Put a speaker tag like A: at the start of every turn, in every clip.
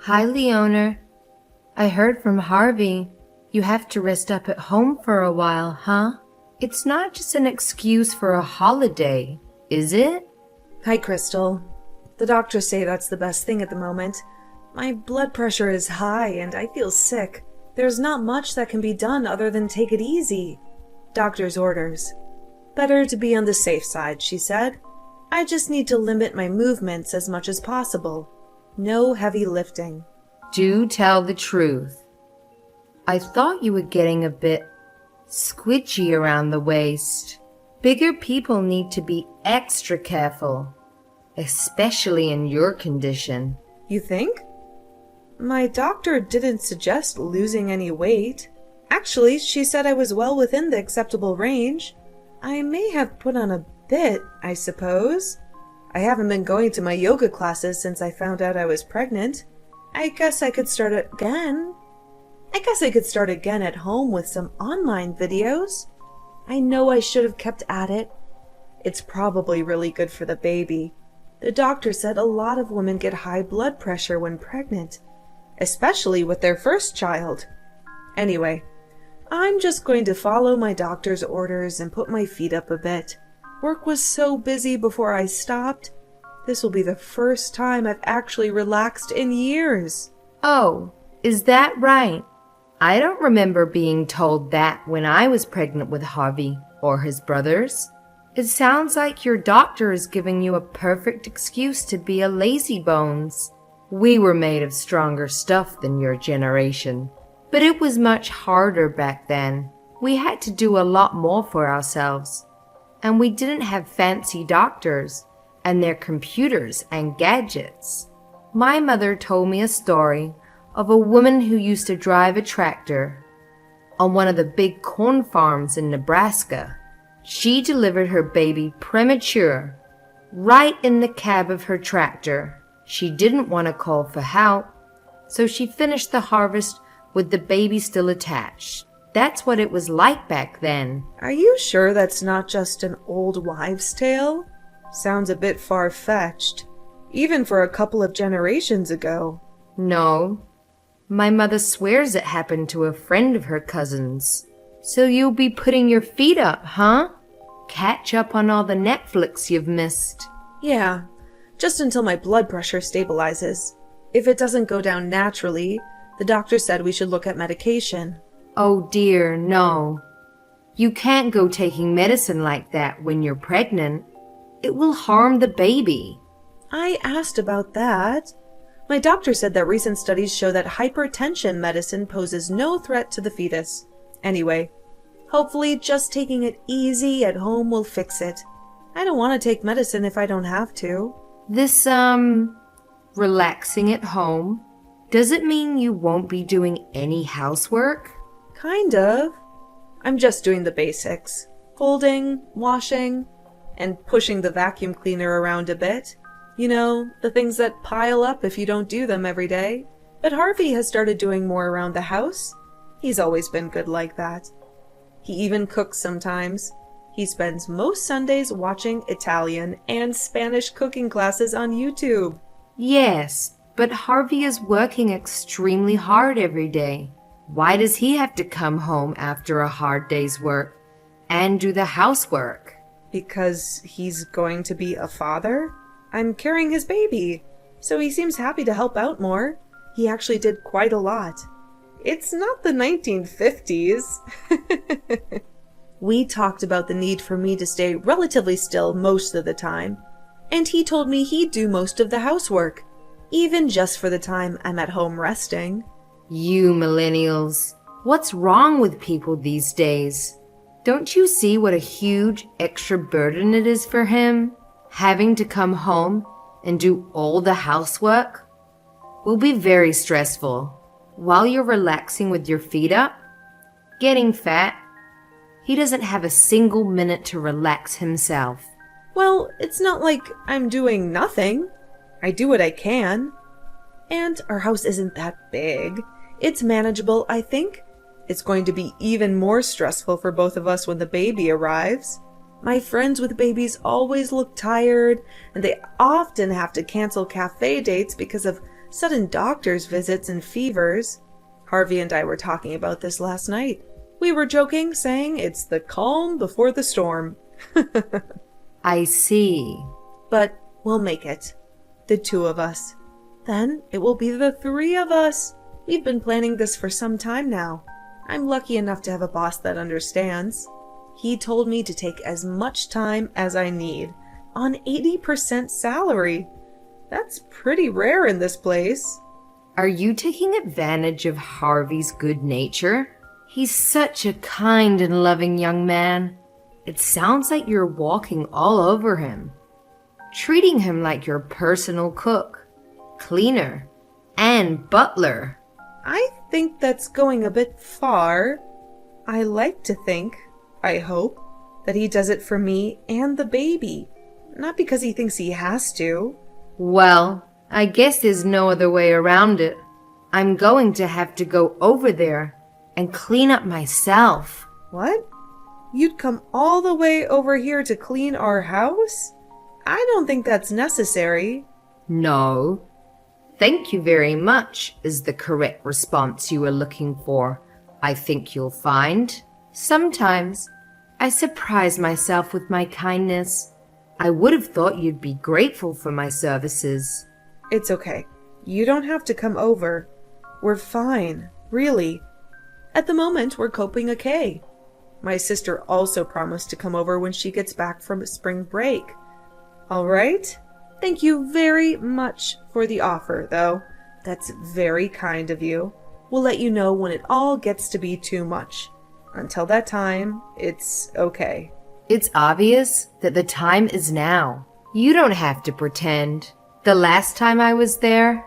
A: Hi, Leona. I heard from Harvey you have to rest up at home for a while, huh? It's not just an excuse for a holiday, is it?
B: Hi, Crystal. The doctors say that's the best thing at the moment. My blood pressure is high and I feel sick. There's not much that can be done other than take it easy. Doctor's orders. Better to be on the safe side, she said. I just need to limit my movements as much as possible. No heavy lifting.
A: Do tell the truth. I thought you were getting a bit squidgy around the waist. Bigger people need to be extra careful, especially in your condition.
B: You think? My doctor didn't suggest losing any weight. Actually, she said I was well within the acceptable range. I may have put on a bit, I suppose. I haven't been going to my yoga classes since I found out I was pregnant. I guess I could start again at home with some online videos. I know I should have kept at it. It's probably really good for the baby. The doctor said a lot of women get high blood pressure when pregnant, especially with their first child. Anyway, I'm just going to follow my doctor's orders and put my feet up a bit. Work was so busy before I stopped. This will be the first time I've actually relaxed in years.
A: Oh, is that right? I don't remember being told that when I was pregnant with Harvey or his brothers. It sounds like your doctor is giving you a perfect excuse to be a lazybones. We were made of stronger stuff than your generation, but it was much harder back then. We had to do a lot more for ourselves, and we didn't have fancy doctors and their computers and gadgets. My mother told me a story of a woman who used to drive a tractor on one of the big corn farms in Nebraska. She delivered her baby premature, right in the cab of her tractor. She didn't want to call for help, so she finished the harvest with the baby still attached. That's what it was like back then.
B: Are you sure that's not just an old wives' tale? Sounds a bit far-fetched, even for a couple of generations ago.
A: No. My mother swears it happened to a friend of her cousin's. So you'll be putting your feet up, huh? Catch up on all the Netflix you've missed.
B: Yeah, just until my blood pressure stabilizes. If it doesn't go down naturally, the doctor said we should look at medication.
A: Oh dear, no. You can't go taking medicine like that when you're pregnant. It will harm the baby.
B: I asked about that. My doctor said that recent studies show that hypertension medicine poses no threat to the fetus. Anyway, hopefully just taking it easy at home will fix it. I don't want to take medicine if I don't have to.
A: This, relaxing at home, does it mean you won't be doing any housework?
B: Kind of. I'm just doing the basics. Folding, washing, and pushing the vacuum cleaner around a bit. You know, the things that pile up if you don't do them every day. But Harvey has started doing more around the house. He's always been good like that. He even cooks sometimes. He spends most Sundays watching Italian and Spanish cooking classes on YouTube.
A: Yes, but Harvey is working extremely hard every day. Why does he have to come home after a hard day's work and do the housework?
B: Because he's going to be a father? I'm carrying his baby, so he seems happy to help out more. He actually did quite a lot. It's not the 1950s. We talked about the need for me to stay relatively still most of the time, and he told me he'd do most of the housework, even just for the time I'm at home resting.
A: You millennials, what's wrong with people these days? Don't you see what a huge extra burden it is for him? Having to come home and do all the housework will be very stressful. While you're relaxing with your feet up, getting fat, he doesn't have a single minute to relax himself.
B: Well, it's not like I'm doing nothing. I do what I can. And our house isn't that big. It's manageable, I think. It's going to be even more stressful for both of us when the baby arrives. My friends with babies always look tired, and they often have to cancel cafe dates because of Sudden doctor's visits and fevers. Harvey and I were talking about this last night. We were joking, saying it's the calm before the storm.
A: I see.
B: But we'll make it. The two of us. Then it will be the three of us. We've been planning this for some time now. I'm lucky enough to have a boss that understands. He told me to take as much time as I need, on 80% salary. That's pretty rare in this place.
A: Are you taking advantage of Harvey's good nature? He's such a kind and loving young man. It sounds like you're walking all over him, treating him like your personal cook, cleaner, and butler.
B: I think that's going a bit far. I like to think, I hope, that he does it for me and the baby, not because he thinks he has to.
A: Well, I guess there's no other way around it. I'm going to have to go over there and clean up myself.
B: What? You'd come all the way over here to clean our house? I don't think that's necessary.
A: No. Thank you very much is the correct response you were looking for, I think you'll find. Sometimes I surprise myself with my kindness. I would have thought you'd be grateful for my services.
B: It's okay. You don't have to come over. We're fine, really. At the moment, we're coping okay. My sister also promised to come over when she gets back from spring break. All right? Thank you very much for the offer, though. That's very kind of you. We'll let you know when it all gets to be too much. Until that time, it's okay.
A: It's obvious that the time is now. You don't have to pretend. The last time I was there,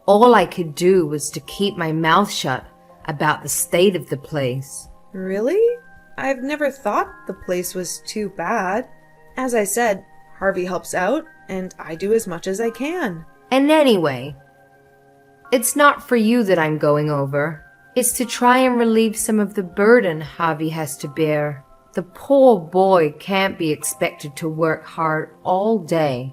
A: all I could do was to keep my mouth shut about the state of the place.
B: Really? I've never thought the place was too bad. As I said, Harvey helps out, and I do as much as I can.
A: And anyway, it's not for you that I'm going over. It's to try and relieve some of the burden Harvey has to bear. The poor boy can't be expected to work hard all day,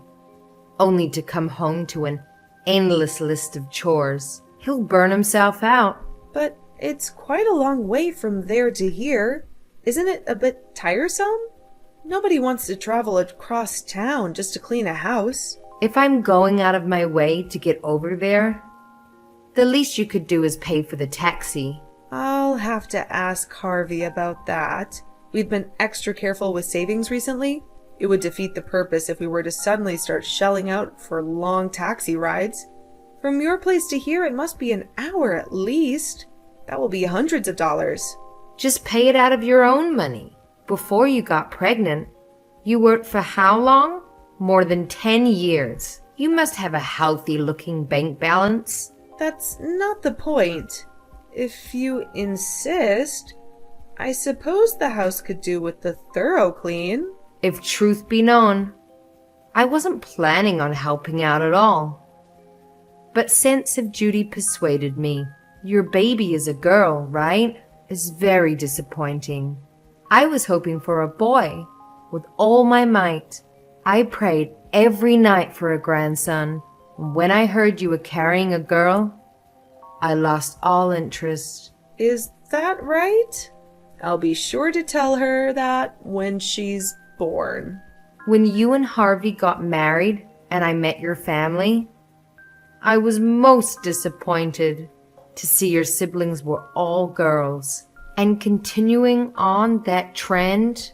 A: only to come home to an endless list of chores. He'll burn himself out.
B: But it's quite a long way from there to here. Isn't it a bit tiresome? Nobody wants to travel across town just to clean a house.
A: If I'm going out of my way to get over there, the least you could do is pay for the taxi.
B: I'll have to ask Harvey about that. We've been extra careful with savings recently. It would defeat the purpose if we were to suddenly start shelling out for long taxi rides. From your place to here, it must be an hour at least. That will be hundreds of dollars.
A: Just pay it out of your own money. Before you got pregnant, you worked for how long? More than 10 years. You must have a healthy-looking bank balance.
B: That's not the point. If you insist, I suppose the house could do with the thorough clean.
A: If truth be known, I wasn't planning on helping out at all. But sense of duty persuaded me. Your baby is a girl, right? It's very disappointing. I was hoping for a boy. With all my might, I prayed every night for a grandson. When I heard you were carrying a girl, I lost all interest.
B: Is that right? I'll be sure to tell her that when she's born.
A: When you and Harvey got married and I met your family, I was most disappointed to see your siblings were all girls. And continuing on that trend,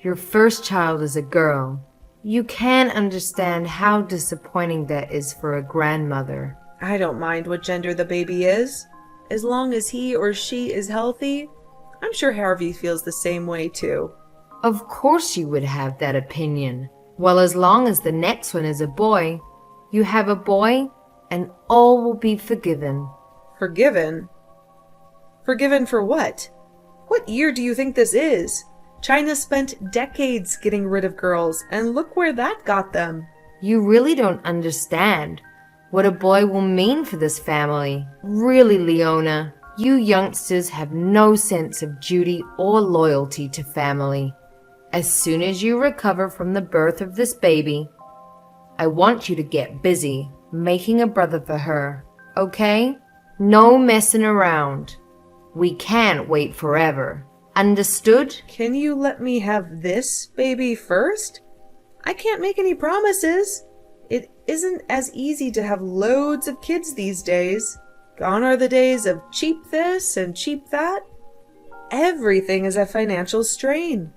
A: your first child is a girl. You can understand how disappointing that is for a grandmother.
B: I don't mind what gender the baby is. As long as he or she is healthy, I'm sure Harvey feels the same way too.
A: Of course you would have that opinion. Well, as long as the next one is a boy, you have a boy and all will be forgiven.
B: Forgiven? Forgiven for what? What year do you think this is? China spent decades getting rid of girls, and look where that got them.
A: You really don't understand what a boy will mean for this family. Really, Leona, you youngsters have no sense of duty or loyalty to family. As soon as you recover from the birth of this baby, I want you to get busy making a brother for her, okay? No messing around. We can't wait forever. Understood?
B: Can you let me have this baby first? I can't make any promises. It isn't as easy to have loads of kids these days. Gone are the days of cheap this and cheap that. Everything is a financial strain.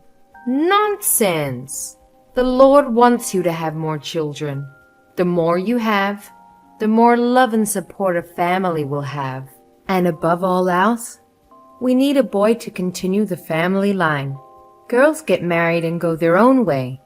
A: Nonsense. The Lord wants you to have more children. The more you have, the more love and support a family will have. And above all else, we need a boy to continue the family line. Girls get married and go their own way.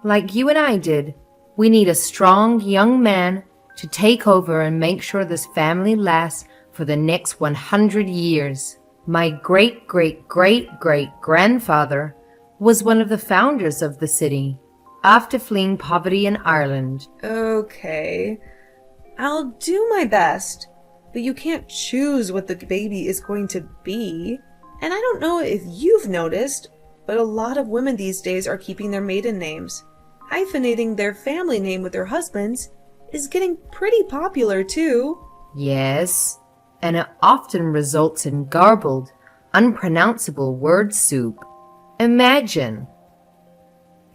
A: Like you and I did, we need a strong young man to take over and make sure this family lasts for the next 100 years. My great-great-great-great-grandfather was one of the founders of the city after fleeing poverty in Ireland.
B: Okay, I'll do my best, but you can't choose what the baby is going to be. And I don't know if you've noticed, but a lot of women these days are keeping their maiden names. Hyphenating their family name with their husband's is getting pretty popular too.
A: Yes, and it often results in garbled, unpronounceable word soup. Imagine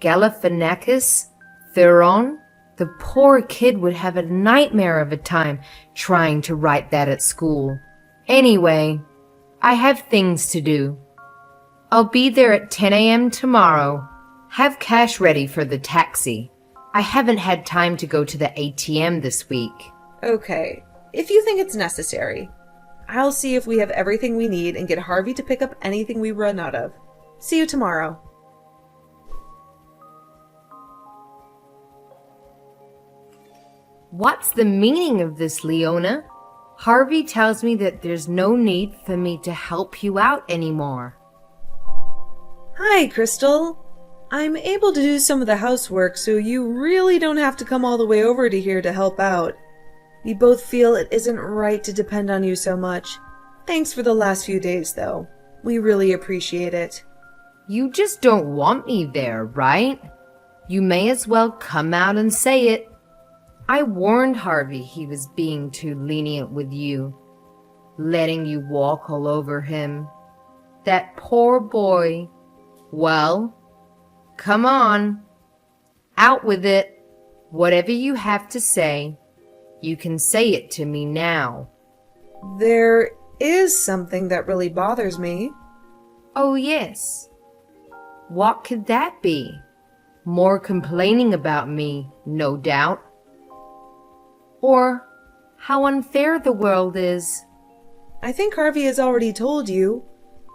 A: Galifianakis Theron. The poor kid would have a nightmare of a time trying to write that at school. Anyway, I have things to do. I'll be there at 10 a.m. tomorrow. Have cash ready for the taxi. I haven't had time to go to the ATM this week.
B: Okay, if you think it's necessary. I'll see if we have everything we need and get Harvey to pick up anything we run out of. See you tomorrow.
A: What's the meaning of this, Leona? Harvey tells me that there's no need for me to help you out anymore.
B: Hi, Crystal. I'm able to do some of the housework, so you really don't have to come all the way over to here to help out. We both feel it isn't right to depend on you so much. Thanks for the last few days, though. We really appreciate it.
A: You just don't want me there, right? You may as well come out and say it. I warned Harvey he was being too lenient with you, letting you walk all over him. That poor boy. Well, come on. Out with it. Whatever you have to say, you can say it to me now.
B: There is something that really bothers me.
A: Oh, yes. What could that be? More complaining about me, no doubt. Or how unfair the world is.
B: I think Harvey has already told you,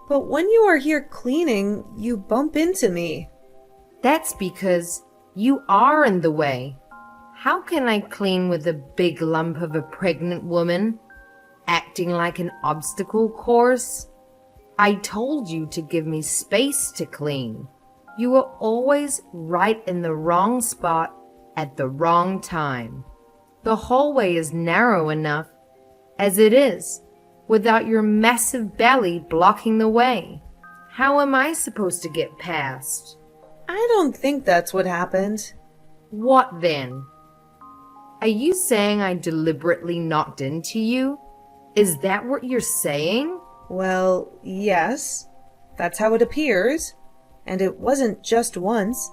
B: but when you are here cleaning, you bump into me.
A: That's because you are in the way. How can I clean with a big lump of a pregnant woman, acting like an obstacle course? I told you to give me space to clean. You were always right in the wrong spot at the wrong time. The hallway is narrow enough as it is, without your massive belly blocking the way. How am I supposed to get past?
B: I don't think that's what happened.
A: What then? Are you saying I deliberately knocked into you? Is that what you're saying?
B: Well, yes. That's how it appears. And it wasn't just once.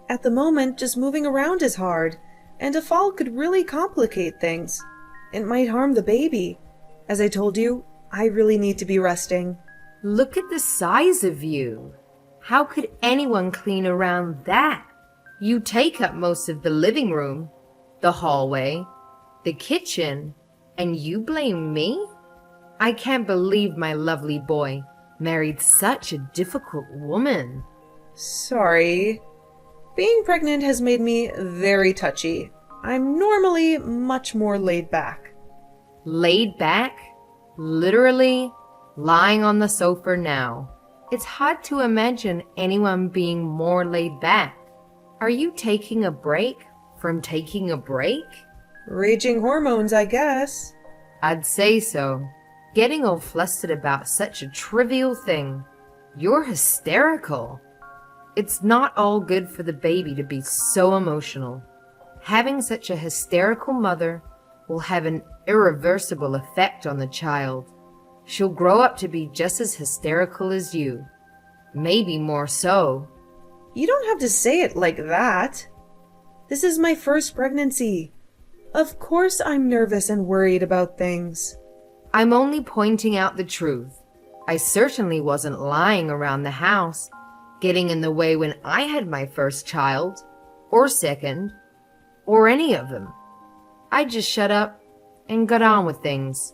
B: At the moment, just moving around is hard, and a fall could really complicate things. It might harm the baby. As I told you, I really need to be resting.
A: Look at the size of you. How could anyone clean around that? You take up most of the living room, the hallway, the kitchen, and you blame me? I can't believe my lovely boy married such a difficult woman.
B: Sorry. Being pregnant has made me very touchy. I'm normally much more laid back.
A: Laid back? Literally lying on the sofa now. It's hard to imagine anyone being more laid back. Are you taking a break from taking a break?
B: Raging hormones, I guess.
A: I'd say so. Getting all flustered about such a trivial thing. You're hysterical. It's not all good for the baby to be so emotional. Having such a hysterical mother will have an irreversible effect on the child. She'll grow up to be just as hysterical as you. Maybe more so.
B: You don't have to say it like that. This is my first pregnancy. Of course I'm nervous and worried about things.
A: I'm only pointing out the truth. I certainly wasn't lying around the house, getting in the way when I had my first child, or second, or any of them. I just shut up and got on with things.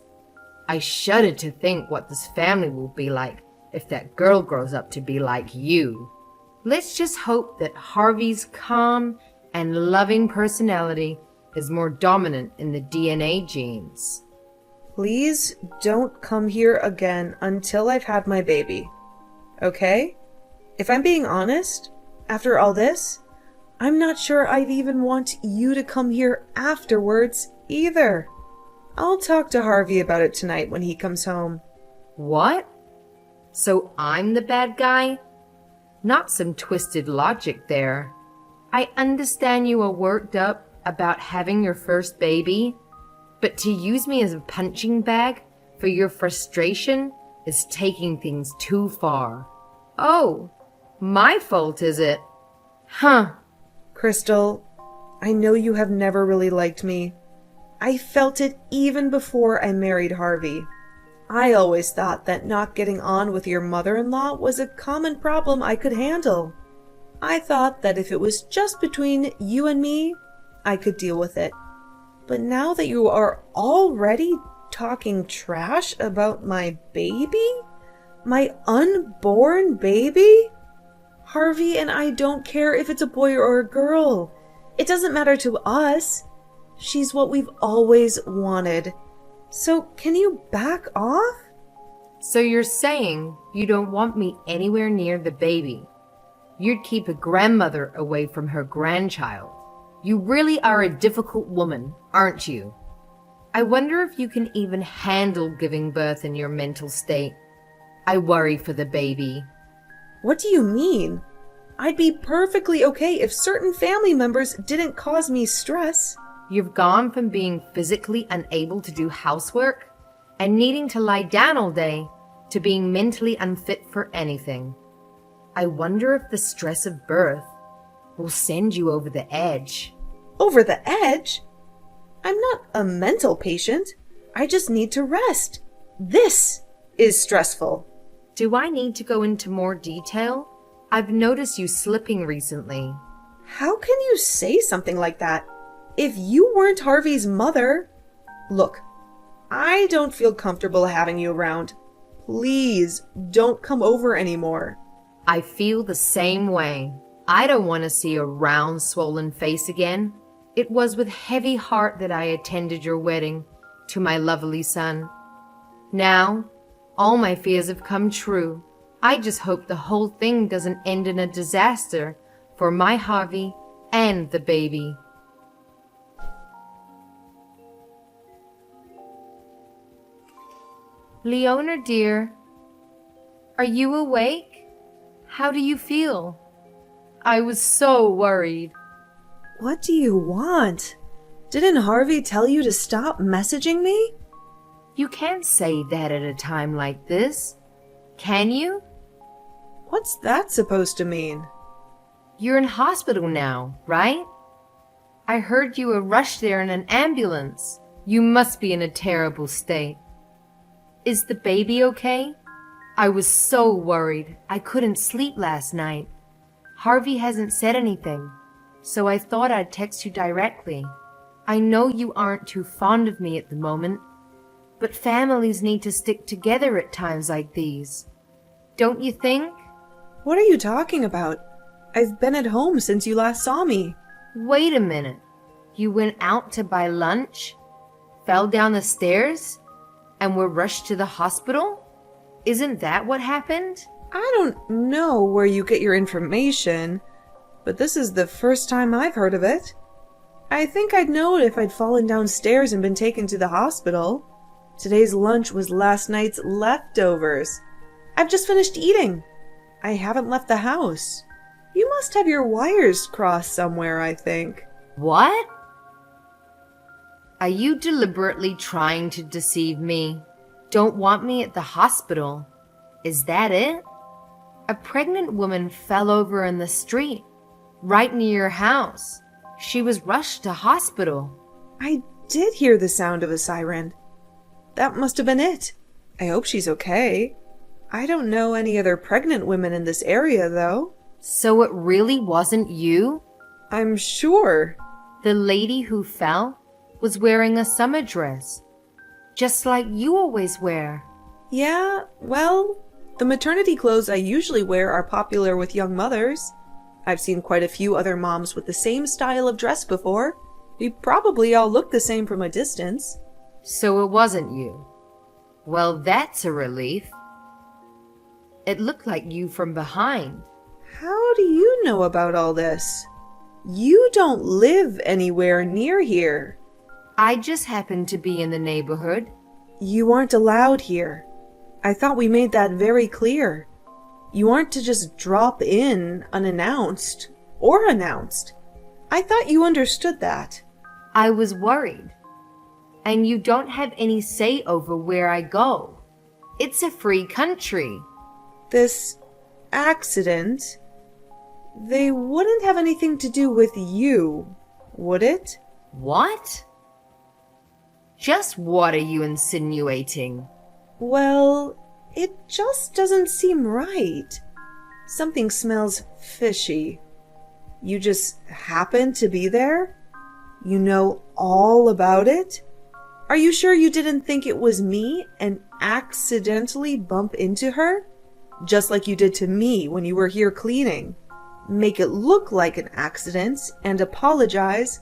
A: I shudder to think what this family will be like if that girl grows up to be like you. Let's just hope that Harvey's calm and loving personality is more dominant in the DNA genes.
B: Please don't come here again until I've had my baby. Okay? If I'm being honest, after all this, I'm not sure I'd even want you to come here afterwards either. I'll talk to Harvey about it tonight when he comes home.
A: What? So I'm the bad guy? Not some twisted logic there. I understand you are worked up about having your first baby, but to use me as a punching bag for your frustration is taking things too far. Oh, my fault, is it? Huh.
B: Crystal, I know you have never really liked me. I felt it even before I married Harvey. I always thought that not getting on with your mother-in-law was a common problem I could handle. I thought that if it was just between you and me, I could deal with it. But now that you are already talking trash about my baby? My unborn baby? Harvey and I don't care if it's a boy or a girl. It doesn't matter to us. She's what we've always wanted. So can you back off?
A: So you're saying you don't want me anywhere near the baby? You'd keep a grandmother away from her grandchild. You really are a difficult woman, aren't you? I wonder if you can even handle giving birth in your mental state. I worry for the baby.
B: What do you mean? I'd be perfectly okay if certain family members didn't cause me stress.
A: You've gone from being physically unable to do housework and needing to lie down all day to being mentally unfit for anything. I wonder if the stress of birth will send you over the edge.
B: Over the edge? I'm not a mental patient. I just need to rest. This is stressful.
A: Do I need to go into more detail? I've noticed you slipping recently.
B: How can you say something like that? If you weren't Harvey's mother... Look, I don't feel comfortable having you around. Please don't come over anymore.
A: I feel the same way. I don't want to see a round, swollen face again. It was with heavy heart that I attended your wedding to my lovely son. Now, all my fears have come true. I just hope the whole thing doesn't end in a disaster for my Harvey and the baby. Leona, dear, are you awake? How do you feel? I was so worried.
B: What do you want? Didn't Harvey tell you to stop messaging me?
A: You can't say that at a time like this, can you?
B: What's that supposed to mean?
A: You're in hospital now, right? I heard you were rushed there in an ambulance. You must be in a terrible state. Is the baby okay? I was so worried. I couldn't sleep last night. Harvey hasn't said anything, so I thought I'd text you directly. I know you aren't too fond of me at the moment, but families need to stick together at times like these. Don't you think?
B: What are you talking about? I've been at home since you last saw me.
A: Wait a minute. You went out to buy lunch, fell down the stairs, and were rushed to the hospital? Isn't that what happened?
B: I don't know where you get your information, but this is the first time I've heard of it. I think I'd know it if I'd fallen downstairs and been taken to the hospital. Today's lunch was last night's leftovers. I've just finished eating. I haven't left the house. You must have your wires crossed somewhere, I think.
A: What? Are you deliberately trying to deceive me? Don't want me at the hospital? Is that it? A pregnant woman fell over in the street, right near your house. She was rushed to hospital.
B: I did hear the sound of a siren. That must have been it. I hope she's okay. I don't know any other pregnant women in this area, though.
A: So it really wasn't you?
B: I'm sure.
A: The lady who fell was wearing a summer dress, just like you always wear.
B: Yeah, well, the maternity clothes I usually wear are popular with young mothers. I've seen quite a few other moms with the same style of dress before. We probably all look the same from a distance.
A: So it wasn't you. Well, that's a relief. It looked like you from behind.
B: How do you know about all this? You don't live anywhere near here.
A: I just happened to be in the neighborhood.
B: You aren't allowed here. I thought we made that very clear. You aren't to just drop in unannounced or announced. I thought you understood that.
A: I was worried. And you don't have any say over where I go. It's a free country.
B: This accident, they wouldn't have anything to do with you, would it?
A: What? Just what are you insinuating?
B: Well, it just doesn't seem right. Something smells fishy. You just happen to be there? You know all about it? Are you sure you didn't think it was me and accidentally bump into her? Just like you did to me when you were here cleaning. Make it look like an accident and apologize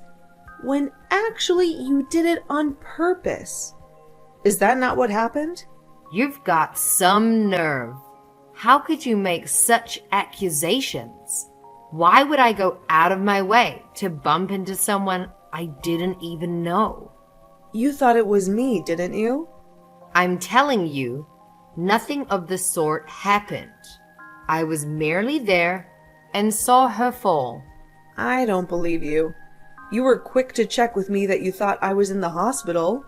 B: when actually you did it on purpose. Is that not what happened?
A: You've got some nerve. How could you make such accusations? Why would I go out of my way to bump into someone I didn't even know?
B: You thought it was me, didn't you?
A: I'm telling you, nothing of the sort happened. I was merely there and saw her fall.
B: I don't believe you. You were quick to check with me that you thought I was in the hospital.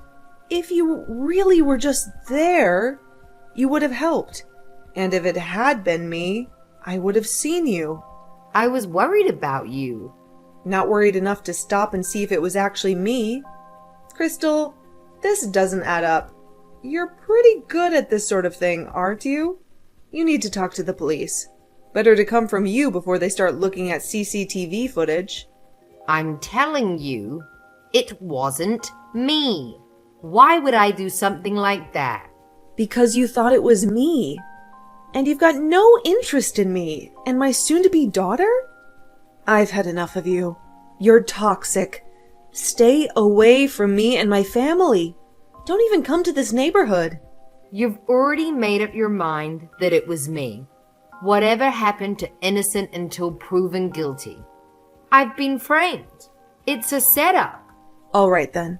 B: If you really were just there, you would have helped. And if it had been me, I would have seen you.
A: I was worried about you.
B: Not worried enough to stop and see if it was actually me. Crystal, this doesn't add up. You're pretty good at this sort of thing, aren't you? You need to talk to the police. Better to come from you before they start looking at CCTV footage.
A: I'm telling you, it wasn't me. Why would I do something like that?
B: Because you thought it was me. And you've got no interest in me and my soon-to-be daughter? I've had enough of you. You're toxic. Stay away from me and my family. Don't even come to this neighborhood.
A: You've already made up your mind that it was me. Whatever happened to innocent until proven guilty? I've been framed. It's a setup.
B: All right then.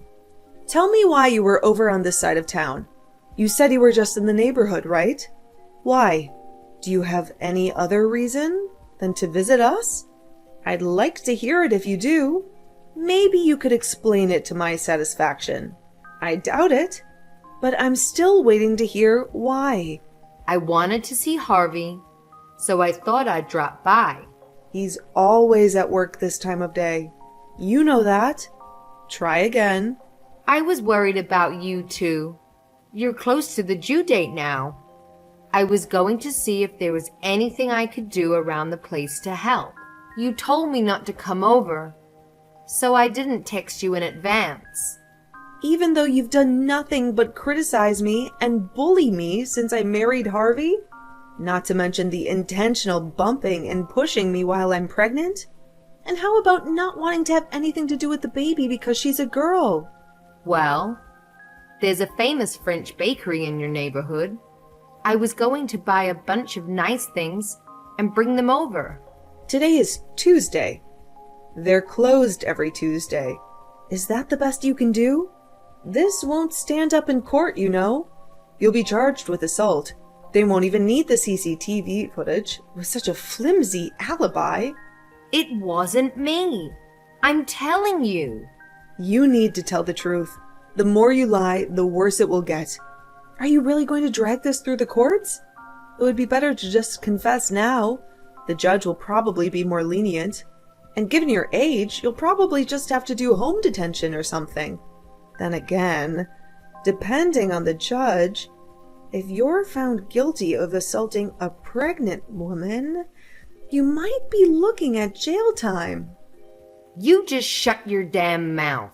B: Tell me why you were over on this side of town. You said you were just in the neighborhood, right? Why? Do you have any other reason than to visit us? I'd like to hear it if you do. Maybe you could explain it to my satisfaction. I doubt it, but I'm still waiting to hear why.
A: I wanted to see Harvey, so I thought I'd drop by.
B: He's always at work this time of day. You know that. Try again.
A: I was worried about you too. You're close to the due date now. I was going to see if there was anything I could do around the place to help. You told me not to come over, so I didn't text you in advance.
B: Even though you've done nothing but criticize me and bully me since I married Harvey? Not to mention the intentional bumping and pushing me while I'm pregnant? And how about not wanting to have anything to do with the baby because she's a girl?
A: Well, there's a famous French bakery in your neighborhood. I was going to buy a bunch of nice things and bring them over.
B: Today is Tuesday. They're closed every Tuesday. Is that the best you can do? This won't stand up in court, you know. You'll be charged with assault. They won't even need the CCTV footage with such a flimsy alibi.
A: It wasn't me. I'm telling you.
B: You need to tell the truth. The more you lie, the worse it will get. Are you really going to drag this through the courts? It would be better to just confess now. The judge will probably be more lenient. And given your age, you'll probably just have to do home detention or something. Then again, depending on the judge, if you're found guilty of assaulting a pregnant woman, you might be looking at jail time.
A: You just shut your damn mouth.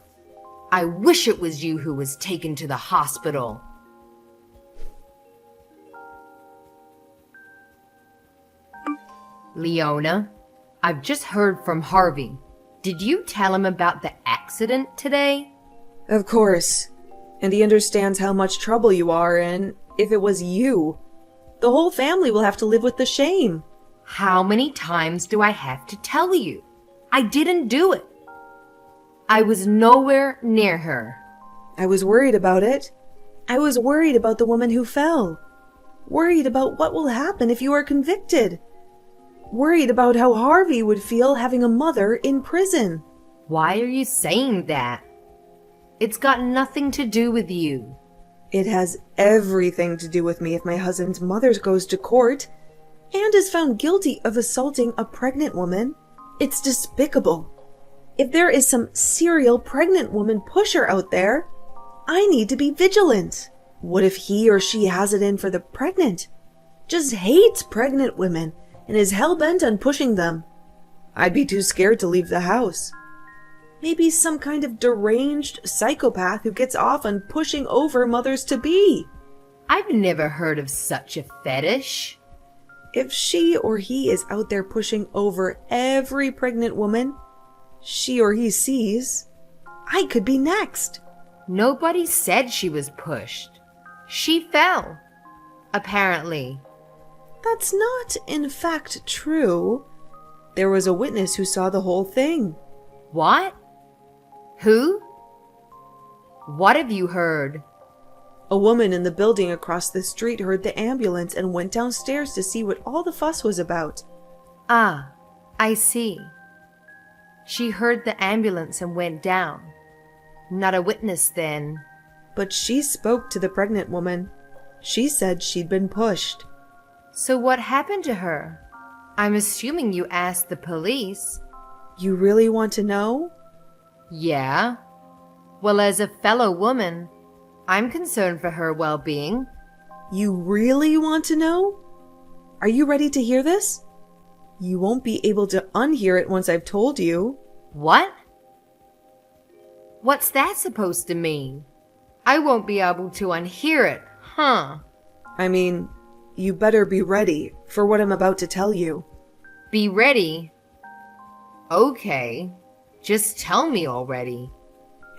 A: I wish it was you who was taken to the hospital. Leona, I've just heard from Harvey. Did you tell him about the accident today?
B: Of course. And he understands how much trouble you are in. If it was you, the whole family will have to live with the shame.
A: How many times do I have to tell you? I didn't do it. I was nowhere near her.
B: I was worried about it. I was worried about the woman who fell. Worried about what will happen if you are convicted. Worried about how Harvey would feel having a mother in prison.
A: Why are you saying that? It's got nothing to do with you.
B: It has everything to do with me if my husband's mother goes to court and is found guilty of assaulting a pregnant woman. It's despicable. If there is some serial pregnant woman pusher out there, I need to be vigilant. What if he or she has it in for the pregnant? Just hates pregnant women and is hell-bent on pushing them. I'd be too scared to leave the house. Maybe some kind of deranged psychopath who gets off on pushing over mothers-to-be.
A: I've never heard of such a fetish.
B: If she or he is out there pushing over every pregnant woman she or he sees, I could be next.
A: Nobody said she was pushed. She fell. Apparently.
B: That's not, in fact, true. There was a witness who saw the whole thing.
A: What? Who? What have you heard?
B: A woman in the building across the street heard the ambulance and went downstairs to see what all the fuss was about.
A: Ah, I see. She heard the ambulance and went down. Not a witness then.
B: But she spoke to the pregnant woman. She said she'd been pushed.
A: So what happened to her? I'm assuming you asked the police.
B: You really want to know?
A: Yeah. Well, as a fellow woman, I'm concerned for her well-being.
B: You really want to know? Are you ready to hear this? You won't be able to unhear it once I've told you.
A: What? What's that supposed to mean? I won't be able to unhear it, huh?
B: I mean, you better be ready for what I'm about to tell you.
A: Be ready? Okay. Just tell me already.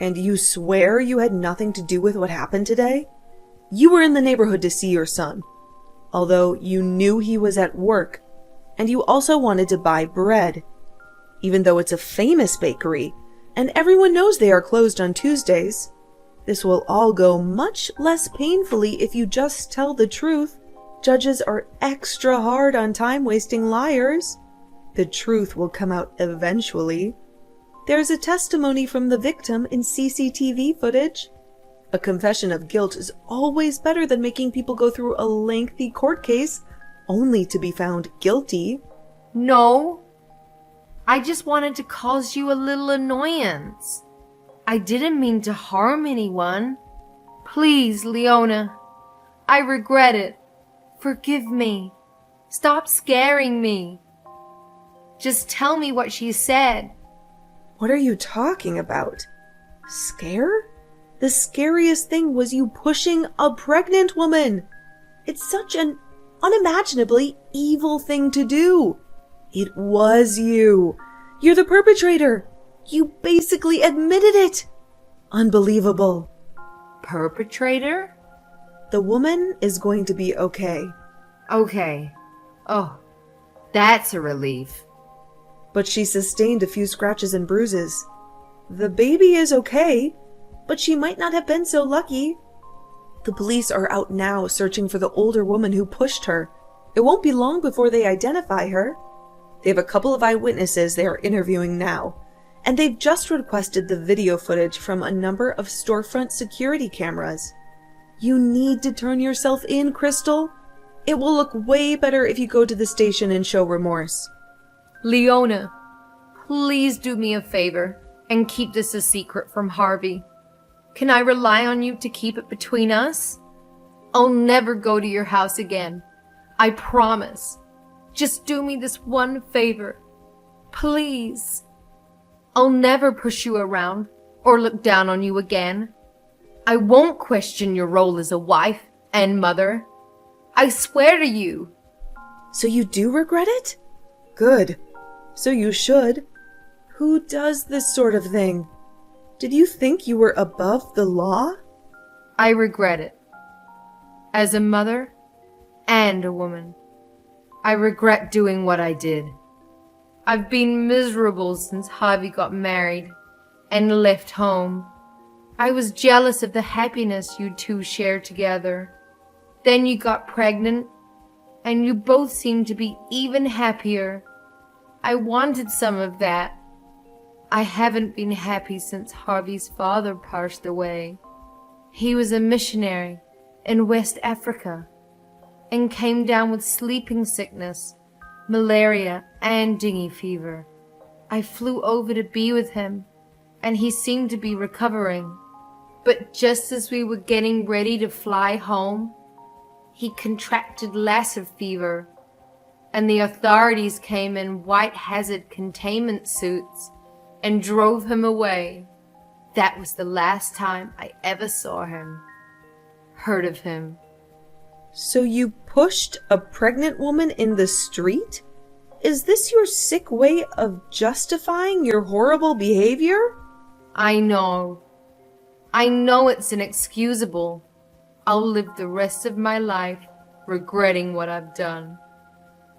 B: And you swear you had nothing to do with what happened today? You were in the neighborhood to see your son, although you knew he was at work, and you also wanted to buy bread, even though it's a famous bakery, and everyone knows they are closed on Tuesdays. This will all go much less painfully if you just tell the truth. Judges are extra hard on time-wasting liars. The truth will come out eventually. There's a testimony from the victim in CCTV footage. A confession of guilt is always better than making people go through a lengthy court case only to be found guilty.
A: No. I just wanted to cause you a little annoyance. I didn't mean to harm anyone. Please, Leona. I regret it. Forgive me. Stop scaring me. Just tell me what she said.
B: What are you talking about? Scare? The scariest thing was you pushing a pregnant woman. It's such an unimaginably evil thing to do. It was you. You're the perpetrator. You basically admitted it. Unbelievable.
A: Perpetrator?
B: The woman is going to be okay.
A: Okay. Oh, that's a relief.
B: But she sustained a few scratches and bruises. The baby is okay, but she might not have been so lucky. The police are out now searching for the older woman who pushed her. It won't be long before they identify her. They have a couple of eyewitnesses they are interviewing now. and they've just requested the video footage from a number of storefront security cameras. You need to turn yourself in, Crystal. It will look way better if you go to the station and show remorse.
A: Leona, please do me a favor and keep this a secret from Harvey. Can I rely on you to keep it between us? I'll never go to your house again. I promise. Just do me this one favor. Please. I'll never push you around or look down on you again. I won't question your role as a wife and mother. I swear to you.
B: So you do regret it? Good. So you should. Who does this sort of thing? Did you think you were above the law?
A: I regret it. As a mother and a woman, I regret doing what I did. I've been miserable since Harvey got married and left home. I was jealous of the happiness you two shared together. Then you got pregnant, and you both seemed to be even happier. I wanted some of that. I haven't been happy since Harvey's father passed away. He was a missionary in West Africa and came down with sleeping sickness, malaria, and dengue fever. I flew over to be with him, and he seemed to be recovering. But just as we were getting ready to fly home, he contracted Lassa fever, and the authorities came in white hazard containment suits and drove him away. That was the last time I ever saw him, heard of him.
B: So you pushed a pregnant woman in the street? Is this your sick way of justifying your horrible behavior?
A: I know. I know it's inexcusable. I'll live the rest of my life regretting what I've done.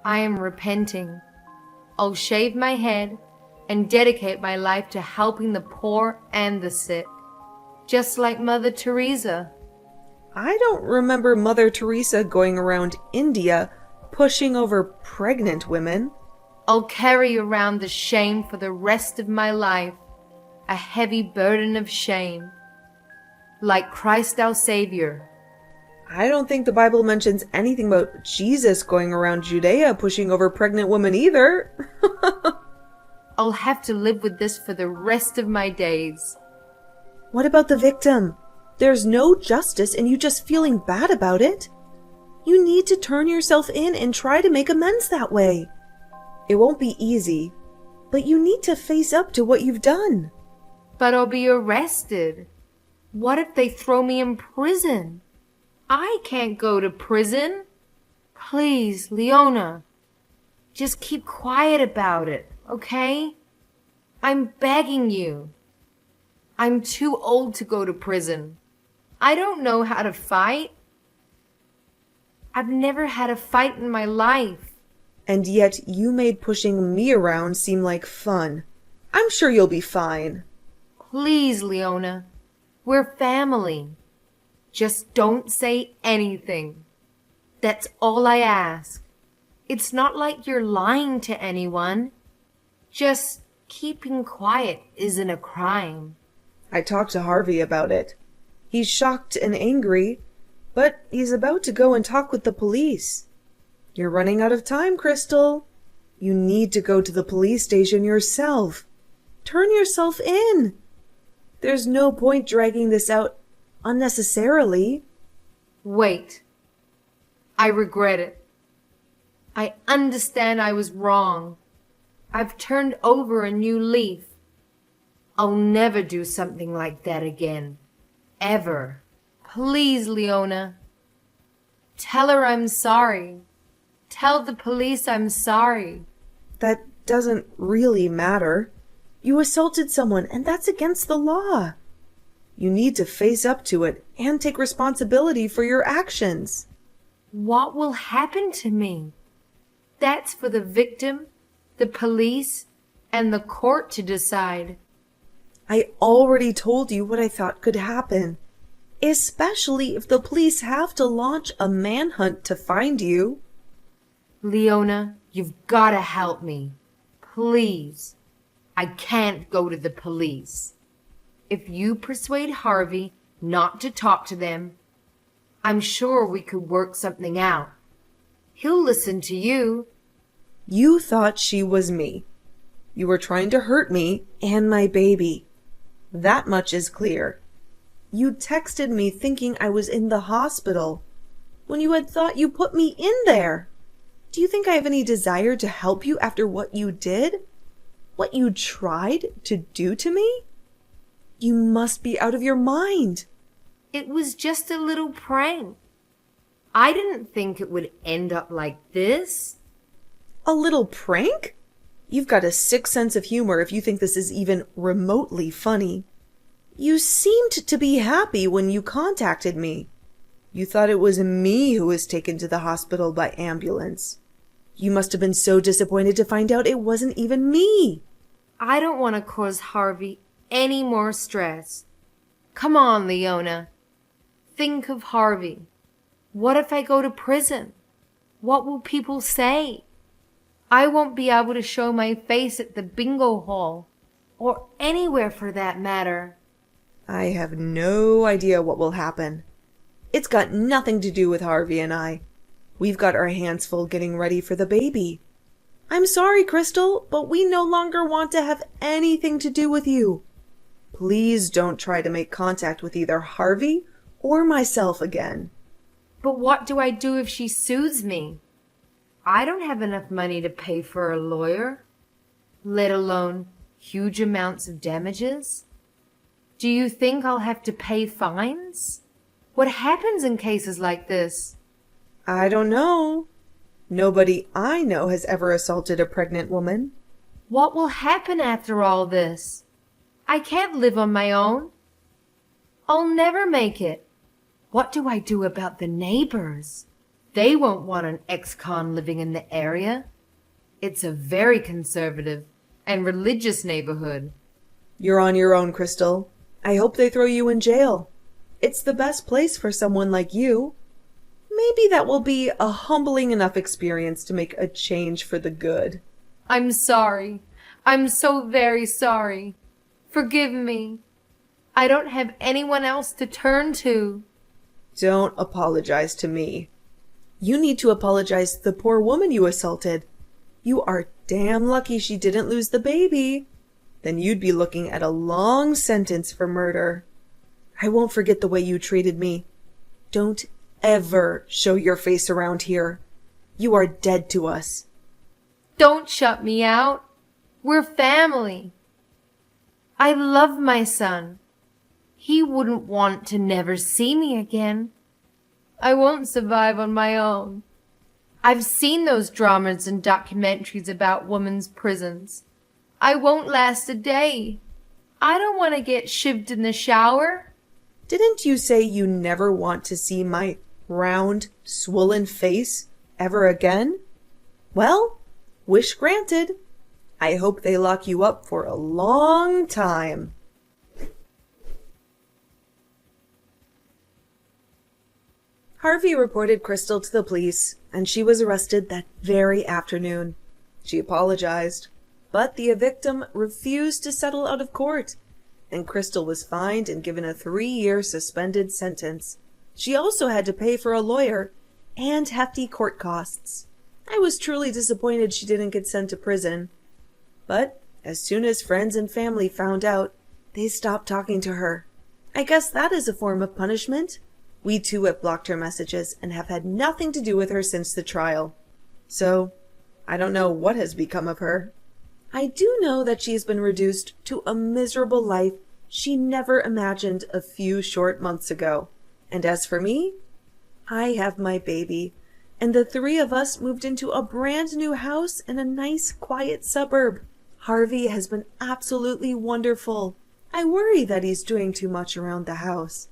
A: I am repenting. I'll shave my head and dedicate my life to helping the poor and the sick, just like Mother Teresa.
B: I don't remember Mother Teresa going around India pushing over pregnant women.
A: I'll carry around the shame for the rest of my life, a heavy burden of shame, like Christ our Savior.
B: I don't think the Bible mentions anything about Jesus going around Judea pushing over pregnant women either.
A: I'll have to live with this for the rest of my days.
B: What about the victim? There's no justice in you just feeling bad about it. You need to turn yourself in and try to make amends that way. It won't be easy, but you need to face up to what you've done.
A: But I'll be arrested. What if they throw me in prison? I can't go to prison. Please, Leona, just keep quiet about it, okay? I'm begging you. I'm too old to go to prison. I don't know how to fight. I've never had a fight in my life.
B: And yet you made pushing me around seem like fun. I'm sure you'll be fine.
A: Please, Leona, we're family. Just don't say anything. That's all I ask. It's not like you're lying to anyone. Just keeping quiet isn't a crime.
B: I talked to Harvey about it. He's shocked and angry, but he's about to go and talk with the police. You're running out of time, Crystal. You need to go to the police station yourself. Turn yourself in. There's no point dragging this out unnecessarily.
A: Wait. I regret it. I understand I was wrong. I've turned over a new leaf. I'll never do something like that again. Ever. Please, Leona. Tell her I'm sorry. Tell the police I'm sorry.
B: That doesn't really matter. You assaulted someone, and that's against the law. You need to face up to it and take responsibility for your actions.
A: What will happen to me? That's for the victim, the police, and the court to decide.
B: I already told you what I thought could happen, especially if the police have to launch a manhunt to find you.
A: Leona, you've got to help me. Please. I can't go to the police. If you persuade Harvey not to talk to them, I'm sure we could work something out. He'll listen to you.
B: You thought she was me. You were trying to hurt me and my baby. That much is clear. You texted me thinking I was in the hospital, when you had thought you put me in there. Do you think I have any desire to help you after what you did? What you tried to do to me? You must be out of your mind.
A: It was just a little prank. I didn't think it would end up like this.
B: A little prank? You've got a sick sense of humor if you think this is even remotely funny. You seemed to be happy when you contacted me. You thought it was me who was taken to the hospital by ambulance. You must have been so disappointed to find out it wasn't even me.
A: I don't want to cause Harvey any more stress. Come on, Leona. Think of Harvey. What if I go to prison? What will people say? I won't be able to show my face at the bingo hall, or anywhere for that matter.
B: I have no idea what will happen. It's got nothing to do with Harvey and I. We've got our hands full getting ready for the baby. I'm sorry, Crystal, but we no longer want to have anything to do with you. Please don't try to make contact with either Harvey or myself again.
A: But what do I do if she sues me? I don't have enough money to pay for a lawyer, let alone huge amounts of damages. Do you think I'll have to pay fines? What happens in cases like this?
B: I don't know. Nobody I know has ever assaulted a pregnant woman.
A: What will happen after all this? I can't live on my own. I'll never make it. What do I do about the neighbors? They won't want an ex-con living in the area. It's a very conservative and religious neighborhood.
B: You're on your own, Crystal. I hope they throw you in jail. It's the best place for someone like you. Maybe that will be a humbling enough experience to make a change for the good.
A: I'm sorry. I'm so very sorry. Forgive me. I don't have anyone else to turn to.
B: Don't apologize to me. You need to apologize to the poor woman you assaulted. You are damn lucky she didn't lose the baby. Then you'd be looking at a long sentence for murder. I won't forget the way you treated me. Don't ever show your face around here. You are dead to us.
A: Don't shut me out. We're family. I love my son. He wouldn't want to never see me again. I won't survive on my own. I've seen those dramas and documentaries about women's prisons. I won't last a day. I don't want to get shivved in the shower.
B: Didn't you say you never want to see my round, swollen face ever again? Well, wish granted. I hope they lock you up for a long time. Harvey reported Crystal to the police, and she was arrested that very afternoon. She apologized, but the victim refused to settle out of court, and Crystal was fined and given a 3-year suspended sentence. She also had to pay for a lawyer and hefty court costs. I was truly disappointed she didn't get sent to prison. But as soon as friends and family found out, they stopped talking to her. I guess that is a form of punishment. We too have blocked her messages and have had nothing to do with her since the trial. So, I don't know what has become of her. I do know that she has been reduced to a miserable life she never imagined a few short months ago. And as for me, I have my baby, and the 3 of us moved into a brand new house in a nice, quiet suburb. Harvey has been absolutely wonderful. I worry that he's doing too much around the house,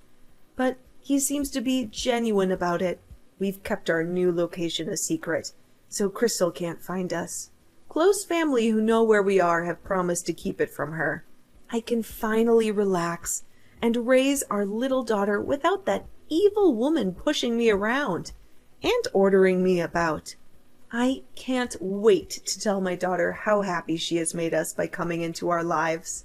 B: but he seems to be genuine about it. We've kept our new location a secret, so Crystal can't find us. Close family who know where we are have promised to keep it from her. I can finally relax and raise our little daughter without that evil woman pushing me around and ordering me about. I can't wait to tell my daughter how happy she has made us by coming into our lives.